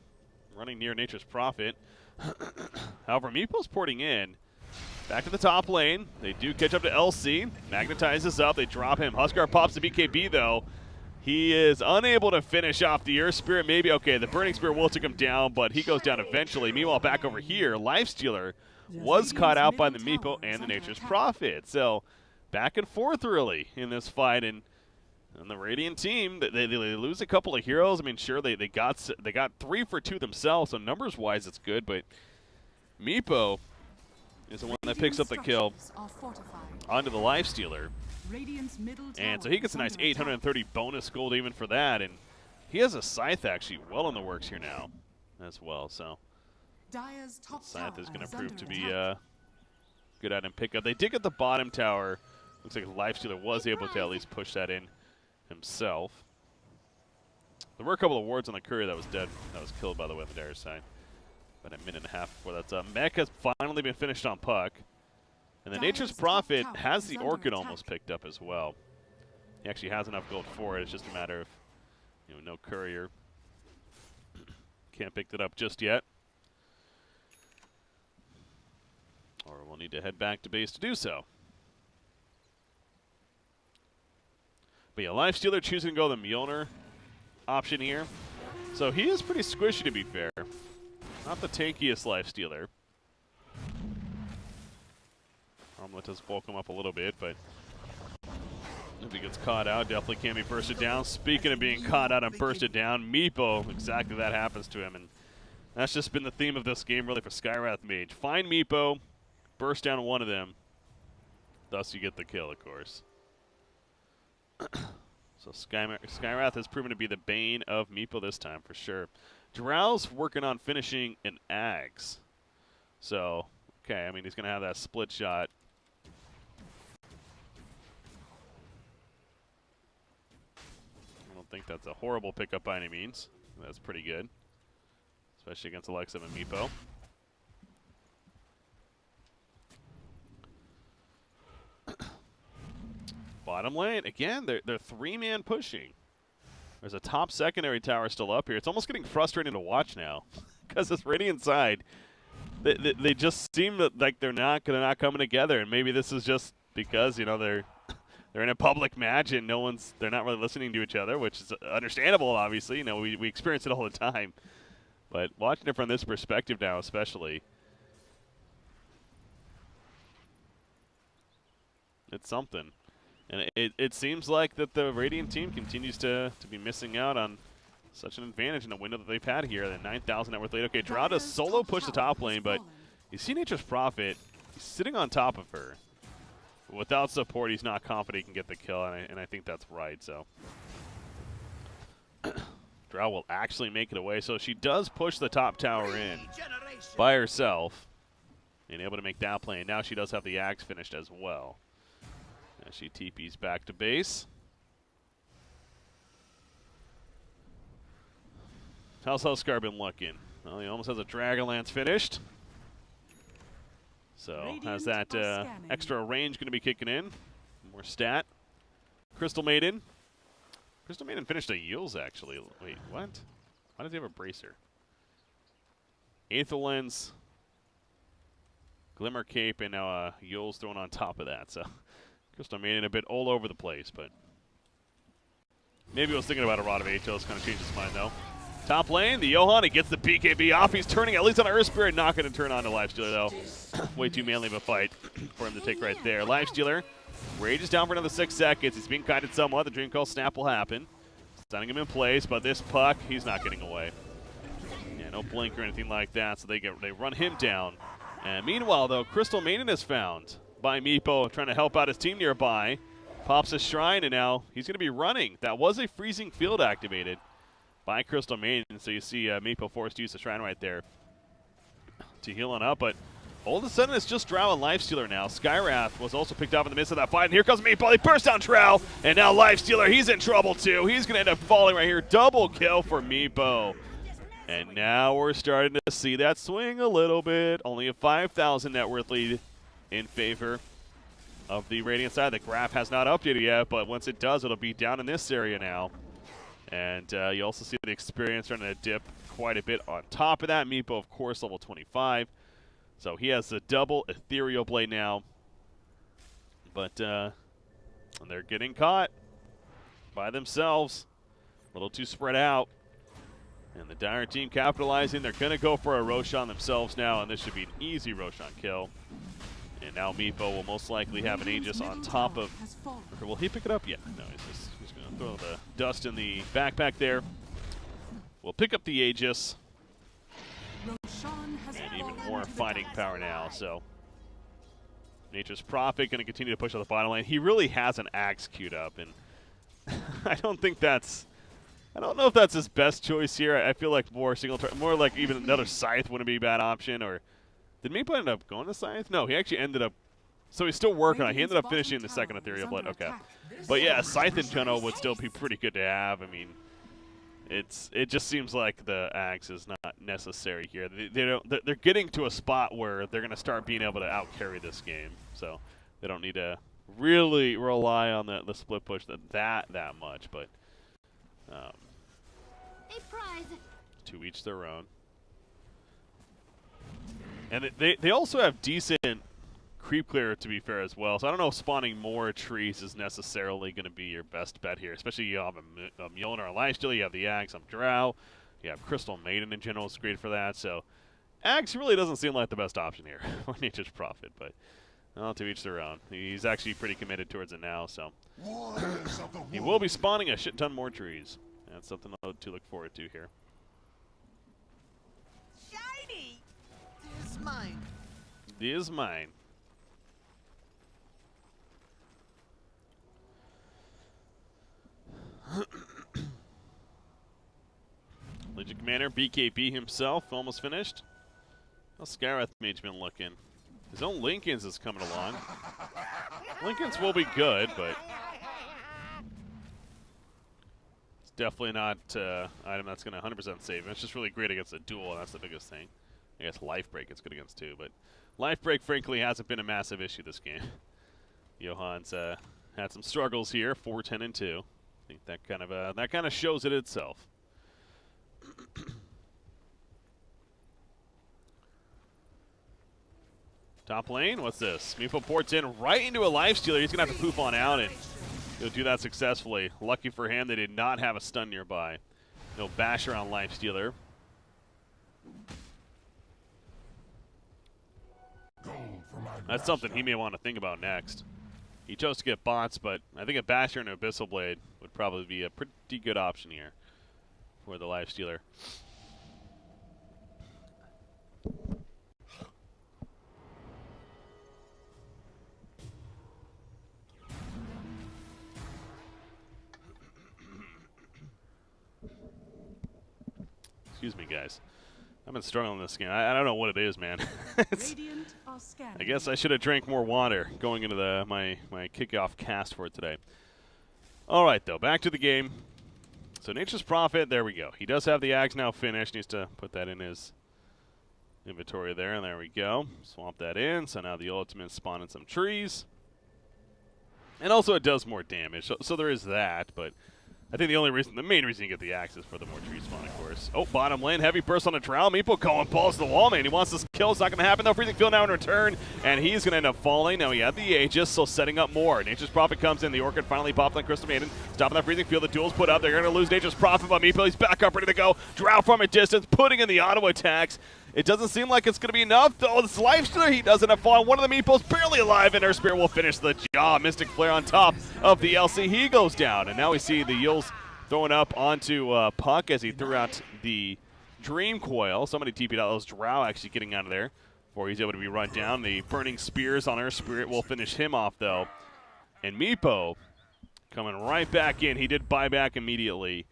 running near Nature's Prophet. However, Meepo's porting in. Back to the top lane. They do catch up to LC. Magnetizes up. They drop him. Huskar pops the BKB, though. He is unable to finish off the Earth Spirit. Maybe, okay, the Burning Spear will take him down, but he goes down eventually. Meanwhile, back over here, Lifestealer was caught out by the Meepo and the Nature's Prophet. So, back and forth, really, in this fight. And the Radiant team, they lose a couple of heroes. I mean, sure, they got 3 for 2 themselves, so numbers-wise it's good, but Meepo is the one that picks up the kill onto the Lifestealer. And so he gets a nice 830 bonus gold even for that. And he has a Scythe actually well in the works here now as well. So Scythe is going to prove to be a good item pickup. They did get the bottom tower. Looks like Lifestealer was able to at least push that in himself. The There were a couple of wards on the courier that was dead. That was killed, by the way, on the Dire side. About a minute and a half before that's up. Mech has finally been finished on Puck. And the Nature's Prophet has the Orchid almost picked up as well. He actually has enough gold for it. It's just a matter of, no courier. Can't pick it up just yet. Or we'll need to head back to base to do so. But yeah, Lifestealer choosing to go the Mjolnir option here. So he is pretty squishy, to be fair. Not the tankiest Lifestealer. Armlet does bulk him up a little bit, but if he gets caught out, definitely can be bursted down. Speaking of being caught out and bursted down, Meepo, exactly that happens to him. And that's just been the theme of this game, really, for Skywrath Mage. Find Meepo, burst down one of them. Thus, you get the kill, of course. So Skywrath has proven to be the bane of Meepo this time, for sure. Drow's working on finishing an Ags. So, okay, I mean, he's going to have that split shot. I don't think that's a horrible pickup by any means. That's pretty good, especially against Alexa and Meepo. Bottom lane, again, they're three-man pushing. There's a top secondary tower still up here. It's almost getting frustrating to watch now because this Radiant side, they just seem like they're not coming together. And maybe this is just because, they're in a public match and they're not really listening to each other, which is understandable, obviously. We experience it all the time. But watching it from this perspective now, especially, it's something. And it seems like that the Radiant team continues to be missing out on such an advantage in the window that they've had here. The 9,000 net worth lead. Okay, Drow does solo push the top lane, but you see Nature's Prophet. He's sitting on top of her. Without support, he's not confident he can get the kill, and I think that's right. So Drow will actually make it away. So she does push the top tower in by herself and able to make that play. And now she does have the Axe finished as well. As she TPs back to base. How's Huskar been looking? Well, he almost has a Dragonlance finished. So has that extra range going to be kicking in. More stat. Crystal Maiden. Crystal Maiden finished a Yules, actually. Wait, what? Why does he have a Bracer? Aether Lens. Glimmer Cape, and now Yules thrown on top of that. So Crystal Maiden a bit all over the place, but maybe he was thinking about a Rod of Atos. Kind of changed his mind, though. Top lane, the Thejohan, he gets the BKB off. He's turning at least on Earth Spirit. Not going to turn on to Lifestealer, though. Way too manly of a fight for him to take right there. Lifestealer rages down for another 6 seconds. He's being kited somewhat. The Dream Call snap will happen. Stunning him in place, but this Puck, he's not getting away. Yeah, no blink or anything like that, so they run him down. And meanwhile, though, Crystal Maiden is found by Meepo, trying to help out his team nearby. Pops a Shrine, and now he's going to be running. That was a Freezing Field activated by Crystal Maiden, so you see Meepo forced to use the Shrine right there to heal on up, but all of a sudden it's just Drow and Lifestealer now. Skywrath was also picked up in the midst of that fight, and here comes Meepo. He bursts down Drow, and now Lifestealer, he's in trouble too. He's going to end up falling right here. Double kill for Meepo. And now we're starting to see that swing a little bit. Only a 5,000 net worth lead in favor of the Radiant side. The graph has not updated yet, but once it does, it'll be down in this area now. And you also see the experience starting to dip quite a bit on top of that. Meepo, of course, level 25. So he has a double Ethereal Blade now. But they're getting caught by themselves. A little too spread out. And the Dire team capitalizing. They're going to go for a Roshan themselves now, and this should be an easy Roshan kill. And now Meepo will most likely have an Aegis on top of... Or will he pick it up? Yeah, no, he's going to throw the dust in the backpack there. We'll pick up the Aegis. And even more fighting power now, so... Nature's Prophet going to continue to push on the bottom lane. He really has an Axe queued up, and I don't think that's... I don't know if that's his best choice here. I feel like more like even another Scythe wouldn't be a bad option, or... Did Meepo end up going to Scythe? No, he actually ended up... So he's still working on it. He ended up finishing the second Ethereal Blood. Okay. But yeah, Scythe in general would still be pretty good to have. I mean, It just seems like the axe is not necessary here. They're getting to a spot where they're going to start being able to out-carry this game. So they don't need to really rely on the split push that much. But A prize. to each their own. And they also have decent creep clear, to be fair, as well. So I don't know if spawning more trees is necessarily going to be your best bet here, especially you have a Mjolnir, a Lifesteal, you have the Axe, Drow, you have Crystal Maiden in general is great for that. So Axe really doesn't seem like the best option here for Nature's Prophet, but to each their own. He's actually pretty committed towards it now, so he will be spawning a shit ton more trees. That's something to look forward to here. Shiny! This is mine. This is mine. Legion Commander, BKB himself, almost finished. How's Skywrath Mage been looking? His own Lincolns is coming along. Lincolns will be good, but it's definitely not an item that's going to 100% save him. It's just really great against a duel, and that's the biggest thing. I guess Life Break it's good against too, but Life Break, frankly, hasn't been a massive issue this game. Johan's had some struggles here, 4-10-2. I think that kind of shows it itself. Top lane, what's this? Meepo ports in right into a Lifestealer. He's going to have to poof on out, and he'll do that successfully. Lucky for him, they did not have a stun nearby. No Basher on Lifestealer. That's something he may want to think about next. He chose to get bots, but I think a Basher and an Abyssal Blade would probably be a pretty good option here for the Lifestealer. Excuse me, guys. I've been struggling this game. I don't know what it is, man. Radiant are scanning. I guess I should have drank more water going into my kickoff cast for today. All right, though, back to the game. So Nature's Prophet, there we go. He does have the Axe now finished. Needs to put that in his inventory there, and there we go. Swamp that in. So now the ultimate's spawning some trees. And also it does more damage, so there is that, but I think the main reason you get the Axe is for the more tree spawn, of course. Oh, bottom lane, heavy burst on a Drow. Meepo calling balls to the wall, man. He wants this kill. It's not going to happen, though. Freezing Field now in return, and he's going to end up falling. Now he had the Aegis, so setting up more. Nature's Prophet comes in. The Orchid finally popped on Crystal Maiden. Stopping that Freezing Field. The duel's put up. They're going to lose Nature's Prophet, but Meepo, he's back up, ready to go. Drow from a distance, putting in the auto attacks. It doesn't seem like it's going to be enough, though. This Lifestealer, he doesn't have fallen. One of the Meepos barely alive, and Earth Spirit will finish the job. Mystic Flare on top of the LC. He goes down, and now we see the Yules throwing up onto Puck as he threw out the Dream Coil. Somebody TP'd out. Those Drow actually getting out of there before he's able to be run down. The Burning Spears on Earth Spirit will finish him off, though. And Meepo coming right back in. He did buy back immediately.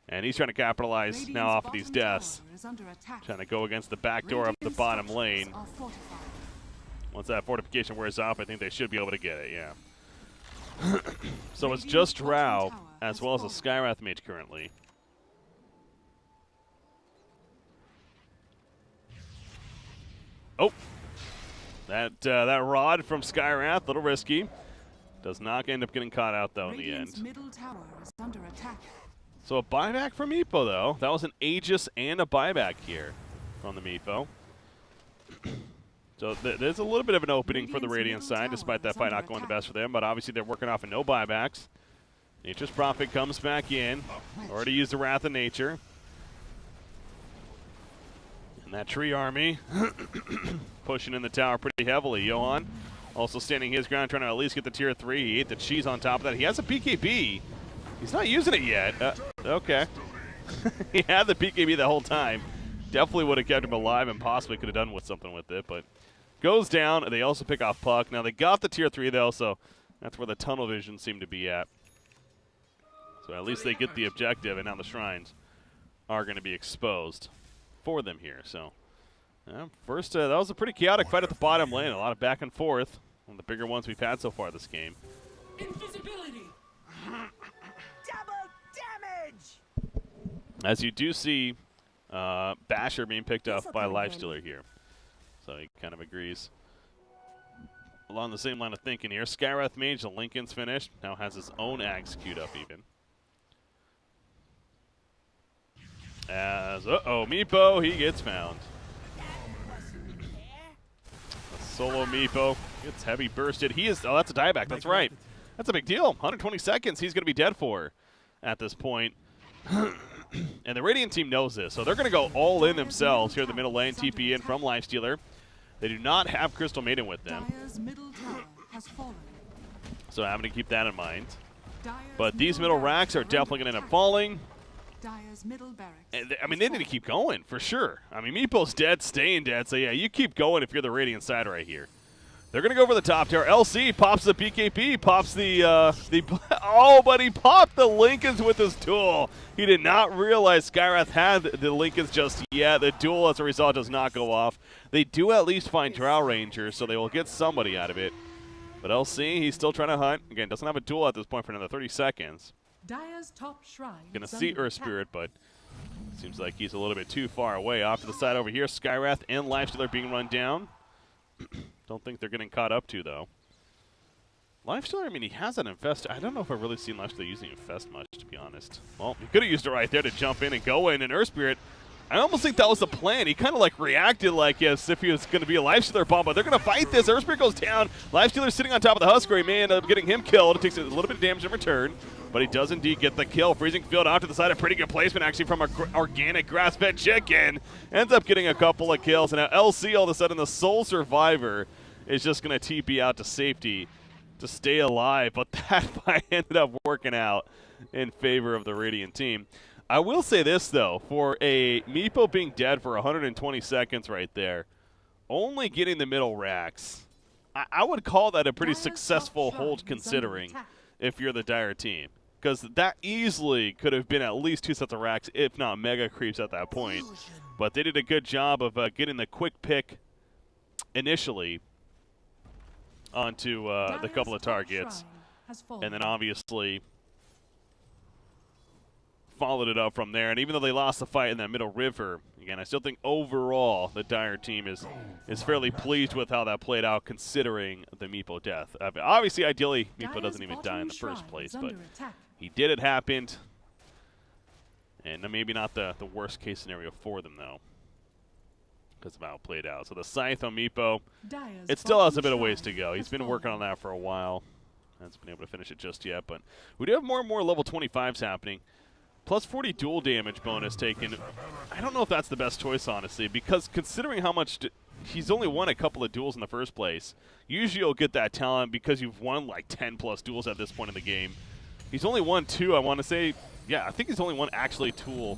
And he's trying to capitalize Radiant's now off of these bottom deaths. tower is under attack. Trying to go against the back door of the Radiant's bottom structures lane. are fortified. Once that fortification wears off, I think they should be able to get it, yeah. So it's just Drow, as well as a Skywrath Mage currently. Oh, that rod from Skywrath, a little risky. Does not end up getting caught out, though, in the Radiant's end. middle tower is under attack. So a buyback from Meepo, though. That was an Aegis and a buyback here from the Meepo. So there's a little bit of an opening for the Radiant side, despite that fight not going the best for them. But obviously they're working off of no buybacks. Nature's Prophet comes back in. Already used the Wrath of Nature. And that tree army pushing in the tower pretty heavily. Johan also standing his ground, trying to at least get the tier 3. He ate the cheese on top of that. He has a BKB. He's not using it yet. Okay. He had the BKB the whole time. Definitely would have kept him alive and possibly could have done with something with it, but goes down. They also pick off Puck. Now they got the tier 3 though, so that's where the tunnel vision seemed to be at. So at least they get the objective, and now the shrines are going to be exposed for them here. So first, that was a pretty chaotic fight at the bottom lane. A lot of back and forth. One of the bigger ones we've had so far this game. Invisibility. Double damage! As you do see Basher being picked up by Lifestealer here. So he kind of agrees. Along the same line of thinking here, Skywrath Mage, the Lincoln's finished. Now has his own Axe queued up even. As, Meepo, he gets found. A solo Meepo gets heavy bursted. He is, that's a dieback, that's right. That's a big deal. 120 seconds he's going to be dead for at this point. And the Radiant team knows this, so they're going to go all in themselves here in the middle lane, TP in from Lifestealer. They do not have Crystal Maiden with them, so having to keep that in mind. But these middle racks are definitely going to end up falling. And I mean, they need to keep going, for sure. I mean, Meepo's dead, staying dead, so yeah, you keep going if you're the Radiant side right here. They're going to go over the top tower. LC pops the BKB, pops oh, but he popped the Lincolns with his duel. He did not realize Skywrath had the Lincolns just yet. The duel, as a result, does not go off. They do at least find Drow Rangers, so they will get somebody out of it. But LC, he's still trying to hunt. Again, doesn't have a duel at this point for another 30 seconds. Dire's top shrine Going to see Earth Spirit, but seems like he's a little bit too far away. Off to the side over here, Skywrath and Lifestealer being run down. Don't think they're getting caught up to, though. Lifestealer, I mean, he has an Infest. I don't know if I've really seen Lifestealer using Infest much, to be honest. Well, he could have used it right there to jump in and go in. And Earth Spirit, I almost think that was the plan. He kind of like reacted like as if he was going to be a Lifestealer bomb, but they're going to fight this. Earth Spirit goes down. Lifestealer sitting on top of the Huskar. He may end up getting him killed. It takes a little bit of damage in return, but he does indeed get the kill. Freezing Field out to the side. A pretty good placement, actually, from an organic grass-fed chicken. Ends up getting a couple of kills. And now LC, all of a sudden, the sole survivor, is just going to TP out to safety to stay alive. But that fight ended up working out in favor of the Radiant team. I will say this, though. For a Meepo being dead for 120 seconds right there, only getting the middle racks, I would call that a pretty successful hold considering if you're the Dire team. Because that easily could have been at least 2 sets of racks, if not mega creeps at that point. But they did a good job of getting the quick pick initially onto the couple of targets. And then obviously followed it up from there. And even though they lost the fight in that middle river, again, I still think overall the Dire team is fairly pleased with how that played out considering the Meepo death. Obviously, ideally, Meepo doesn't even die in the first place, but he did. It happened. And maybe not the worst case scenario for them, though, because of how it played out. So the Scythe on Meepo, it still has a bit of ways to go. He's been working on that for a while. Hasn't been able to finish it just yet, but we do have more and more level 25s happening. Plus 40 dual damage bonus taken. I don't know if that's the best choice, honestly, because considering how much he's only won a couple of duels in the first place. Usually you'll get that talent because you've won like 10+ duels at this point in the game. He's only won 2, I want to say. Yeah, I think he's only won actually 2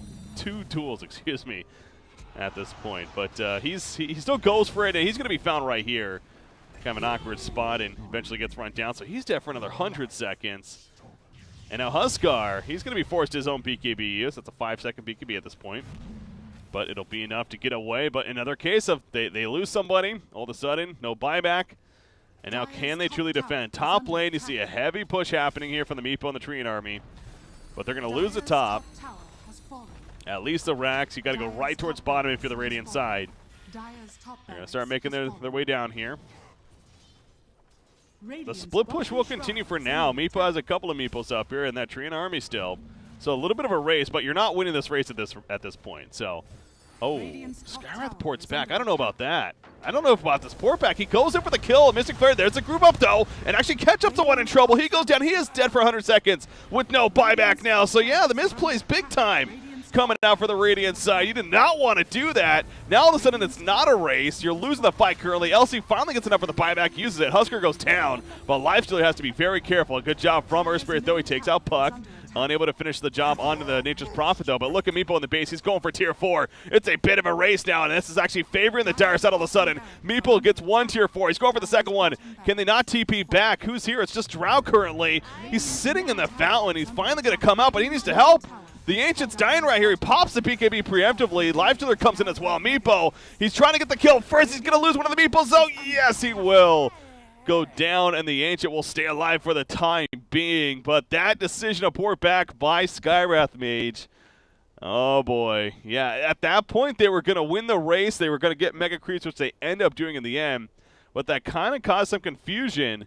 duels, excuse me, at this point. But he still goes for it, and he's going to be found right here. Kind of an awkward spot, and eventually gets run down. So he's dead for another 100 seconds. And now Huskar, he's going to be forced to his own BKB use. That's a 5-second BKB at this point. But it'll be enough to get away. But another case of they lose somebody, all of a sudden, no buyback. And now can they truly defend? Top lane, you see a heavy push happening here from the Meepo and the Treant Army. But they're going to lose the top. At least the racks. You got to go right towards bottom if you're the Radiant side. They're going to start making their way down here. The split push will continue for now. Meepo has a couple of Meepos up here, and that Treant Army still. So a little bit of a race, but you're not winning this race at this point. So, Skywrath ports back. I don't know about that. I don't know about this port back. He goes in for the kill. Mystic Flare. There's a group up, though. And actually Ketchup's the one in trouble. He goes down. He is dead for 100 seconds with no buyback now. So, yeah, the misplay's big time coming out for the Radiant side. You did not want to do that. Now all of a sudden it's not a race. You're losing the fight currently. LC finally gets enough for the buyback, uses it. Huskar goes down, but Lifestealer has to be very careful. A good job from Earth Spirit, though. He takes out Puck. Unable to finish the job onto the Nature's Prophet, though. But look at Meepo in the base. He's going for Tier 4. It's a bit of a race now, and this is actually favoring the Dire side all of a sudden. Meepo gets 1 Tier 4. He's going for the second one. Can they not TP back? Who's here? It's just Drow currently. He's sitting in the fountain. He's finally going to come out, but he needs to help. The Ancient's dying right here. He pops the BKB preemptively. Lifestealer comes in as well. Meepo, he's trying to get the kill first. He's going to lose one of the Meepos, though. Yes, he will go down, and the Ancient will stay alive for the time being. But that decision to port back by Skywrath Mage, Oh, boy. Yeah, at that point, they were going to win the race. They were going to get Mega Creeps, which they end up doing in the end. But that kind of caused some confusion.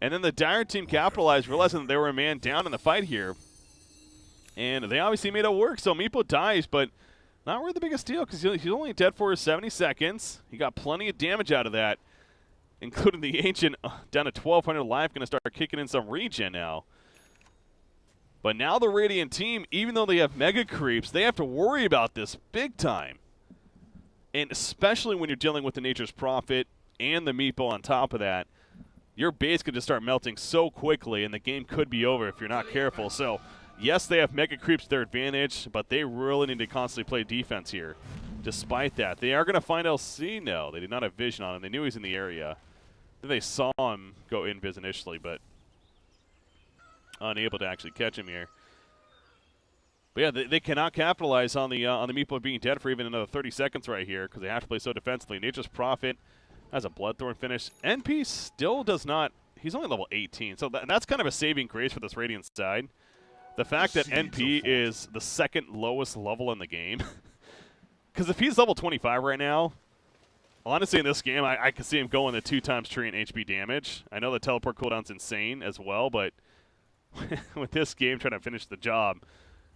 And then the Dire team capitalized, realizing that they were a man down in the fight here. And they obviously made it work. So Meepo dies, but not really the biggest deal because he's only dead for 70 seconds. He got plenty of damage out of that, including the Ancient down to 1,200 life, going to start kicking in some regen now. But now the Radiant team, even though they have Mega Creeps, they have to worry about this big time. And especially when you're dealing with the Nature's Prophet and the Meepo on top of that, your base could just start melting so quickly, and the game could be over if you're not careful. So, yes, they have Mega Creeps to their advantage, but they really need to constantly play defense here. Despite that, they are going to find LC? No, they did not have vision on him. They knew he was in the area. They saw him go invis initially, but unable to actually catch him here. But yeah, they cannot capitalize on the Meepo being dead for even another 30 seconds right here because they have to play so defensively. Nature's Prophet has a Bloodthorn finish. NP still does not. He's only level 18, so that's kind of a saving grace for this Radiant side. The fact that NP is the second lowest level in the game. Because if he's level 25 right now, honestly in this game, I could see him going to 2 times tree and HP damage. I know the teleport cooldown's insane as well, but with this game trying to finish the job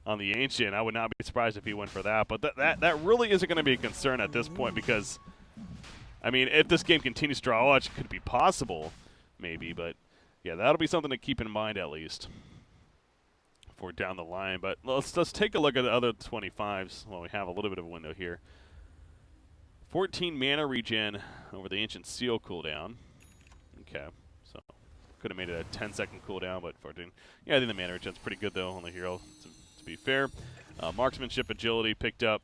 on the Ancient, I would not be surprised if he went for that. But that really isn't going to be a concern at this point because, I mean, if this game continues to draw out, it could be possible, maybe. But, yeah, that'll be something to keep in mind at least for down the line. But let's take a look at the other 25s while we have a little bit of a window here. 14 mana regen over the Ancient Seal cooldown. Okay, so could have made it a 10-second cooldown, but 14. Yeah, I think the mana regen's pretty good, though, on the hero, to be fair. Marksmanship agility picked up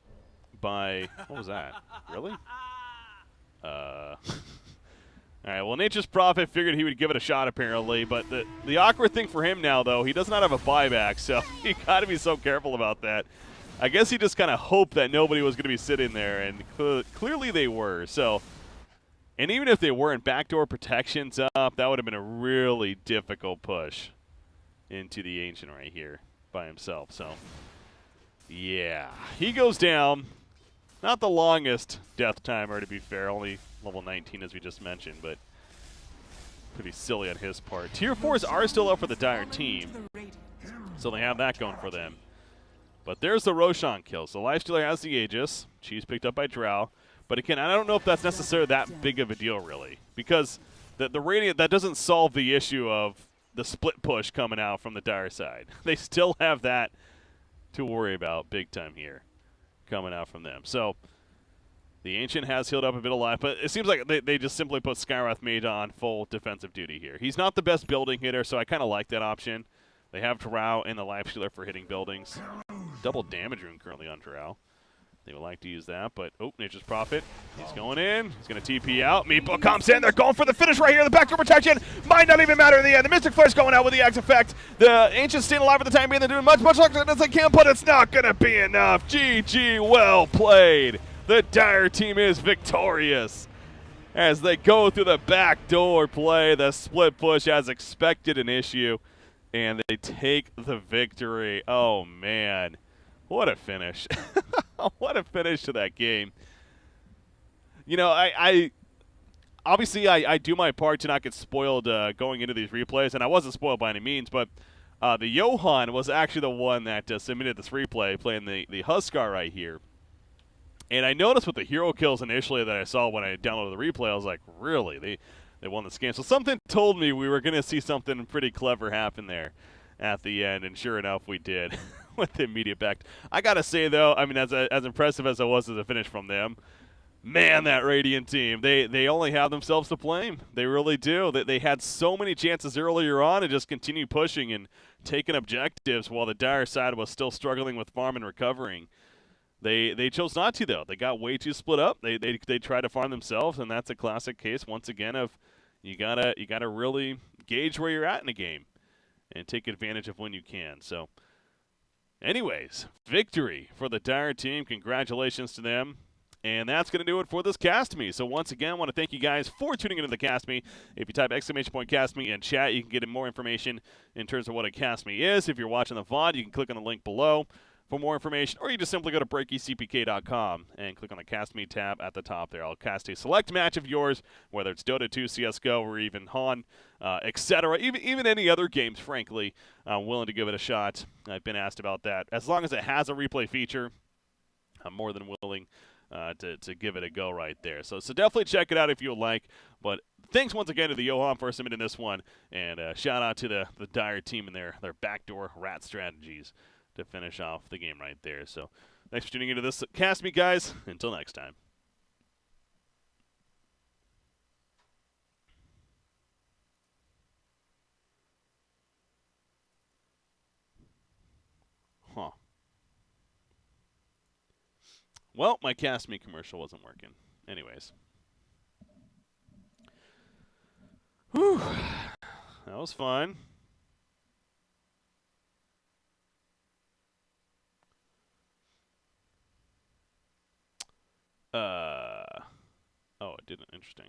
by, what was that? Really? All right, well, Nature's Prophet figured he would give it a shot, apparently, but the awkward thing for him now, though, he does not have a buyback, so you got to be so careful about that. I guess he just kind of hoped that nobody was going to be sitting there, and clearly they were. So, and even if they weren't backdoor protections up, that would have been a really difficult push into the Ancient right here by himself. So, yeah, he goes down. Not the longest death timer, to be fair, only level 19 as we just mentioned, but pretty silly on his part. Tier 4s are still up for the Dire team, so they have that going for them. But there's the Roshan kill. So Lifestealer has the Aegis. She's picked up by Drow. But again, I don't know if that's necessarily that big of a deal, really. Because the Radiant, that doesn't solve the issue of the split push coming out from the Dire side. They still have that to worry about big time here coming out from them. So the Ancient has healed up a bit of life, but it seems like they just simply put Skywrath Mage on full defensive duty here. He's not the best building hitter, so I kind of like that option. They have Drow and the Lifestealer for hitting buildings. Double damage rune currently on Drow. They would like to use that, but, oh, Nature's Prophet. He's going in. He's going to TP out. Meepo comes in. They're going for the finish right here. The backdoor protection might not even matter in the end. The Mystic Flare's going out with the Axe effect. The Ancient's staying alive at the time being. They're doing much longer as they can, but it's not going to be enough. GG, well played. The Dire team is victorious as they go through the backdoor play. The split push, as expected, an issue. And they take the victory. Oh, man. What a finish. What a finish to that game. You know, I obviously do my part to not get spoiled going into these replays, and I wasn't spoiled by any means, but the Thejohan was actually the one that submitted this replay, playing the Huskar right here. And I noticed with the hero kills initially that I saw when I downloaded the replay, I was like, really? They won this game. So something told me we were going to see something pretty clever happen there at the end, and sure enough, we did with the immediate back. I got to say, though, I mean, as impressive as I was as a finish from them, man, that Radiant team, they only have themselves to blame. They really do. They had so many chances earlier on to just continue pushing and taking objectives while the Dire side was still struggling with farm and recovering. They chose not to, though. They got way too split up. They tried to farm themselves, and that's a classic case once again of you gotta really gauge where you're at in a game and take advantage of when you can. So, anyways, victory for the Dire team. Congratulations to them. And that's going to do it for this Cast Me. So once again, I want to thank you guys for tuning into the Cast Me. If you type !Cast Me in chat, you can get more information in terms of what a Cast Me is. If you're watching the VOD, you can click on the link below for more information, or you just simply go to breakycpk.com and click on the Cast Me tab at the top there. I'll cast a select match of yours, whether it's Dota 2, CSGO, or even Han, etc. Even any other games, frankly. I'm willing to give it a shot. I've been asked about that. As long as it has a replay feature, I'm more than willing to give it a go right there. So definitely check it out if you would like. But thanks once again to the Thejohan for submitting this one, and shout out to the Dire team and their backdoor rat strategies to finish off the game right there. So thanks for tuning into this Cast Me, guys. Until next time. Huh. Well, my Cast Me commercial wasn't working. Anyways. Whew. That was fun. Oh, it didn't. Interesting.